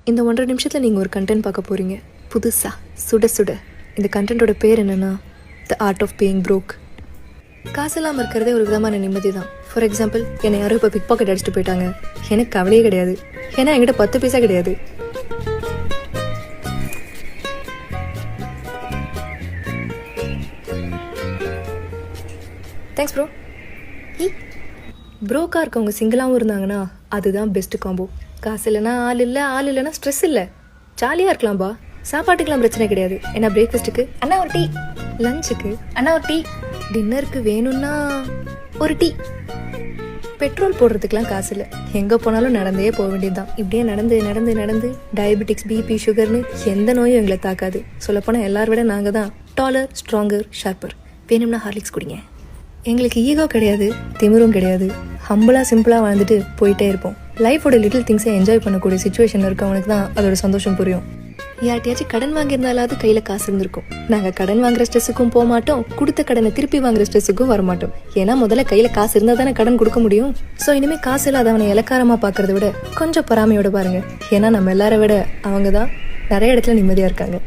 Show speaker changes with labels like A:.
A: இந்த 1.5 நிமிஷத்தில் நீங்கள் ஒரு கண்டென்ட் பார்க்க போகிறீங்க, புதுசாக சுட சுட. இந்த கண்டென்ட்டோட பேர் என்னென்னா the art of being broke. காசு இல்லாமல் இருக்கிறதே ஒரு விதமான நிம்மதி தான். ஃபார் எக்ஸாம்பிள், என்னை யாரும் இப்போ பிக் பாக்கெட் அடிச்சுட்டு போயிட்டாங்க, எனக்கு கவலையே கிடையாது. ஏன்னா என்கிட்ட 10 பைசா கிடையாது. Thanks bro. ப்ரோக்காக இருக்கவங்க சிங்கிளாகவும் இருந்தாங்கன்னா அதுதான் பெஸ்ட் காம்போ. காசு இல்லைனா ஆள் இல்லை, ஆள் இல்லைனா ஸ்ட்ரெஸ் இல்லை, ஜாலியாக இருக்கலாம்பா. சாப்பாட்டுக்கெலாம் பிரச்சனை கிடையாது. ஏன்னா பிரேக்ஃபாஸ்ட்டுக்கு அண்ணா ஒரு டீ, லஞ்சுக்கு அண்ணா ஒரு டீ, டின்னருக்கு வேணும்னா ஒரு டீ. பெட்ரோல் போடுறதுக்கெலாம் காசு இல்லை, எங்கே போனாலும் நடந்தே போக வேண்டியது தான். இப்படியே நடந்து நடந்து நடந்து டயபெட்டிக்ஸ், பிபி, சுகர்னு எந்த நோயும் எங்களை தாக்காது. சொல்லப்போனால் எல்லாரை விட நாங்கள் தான் டாலர், ஸ்ட்ராங்கர், ஷார்ப்பர். வேணும்னா ஹார்லிக்ஸ் குடிங்க. எங்களுக்கு ஈகோ கிடையாது, திமிரும் கிடையாது. ஹம்பிளாக சிம்பிளாக வாழ்ந்துட்டு போயிட்டே இருப்போம். லைஃபோட லிட்டில் திங்ஸை என்ஜாய் பண்ணக்கூடிய சுச்சுவேஷனில் இருக்கவனுக்கு தான் அதோட சந்தோஷம் புரியும். யார்ட்டையாச்சும் கடன் வாங்கியிருந்தாலாவது கையில் காசு இருந்திருக்கும். நாங்கள் கடன் வாங்குற ஸ்ட்ரெஸ்ஸுக்கும் போக மாட்டோம், கொடுத்த கடனை திருப்பி வாங்குற ஸ்ட்ரெஸ்ஸுக்கும் வர மாட்டோம். ஏன்னா முதல்ல கையில் காசு இருந்தால் தானே கடன் கொடுக்க முடியும். ஸோ இனிமேல் காசு இல்லாதவனை இலக்காரமாக பார்க்கறத விட கொஞ்சம் பொறாமையோட பாருங்கள். ஏன்னா நம்ம எல்லாரை விட அவங்க தான் நிறைய இடத்துல நிம்மதியாக இருக்காங்க.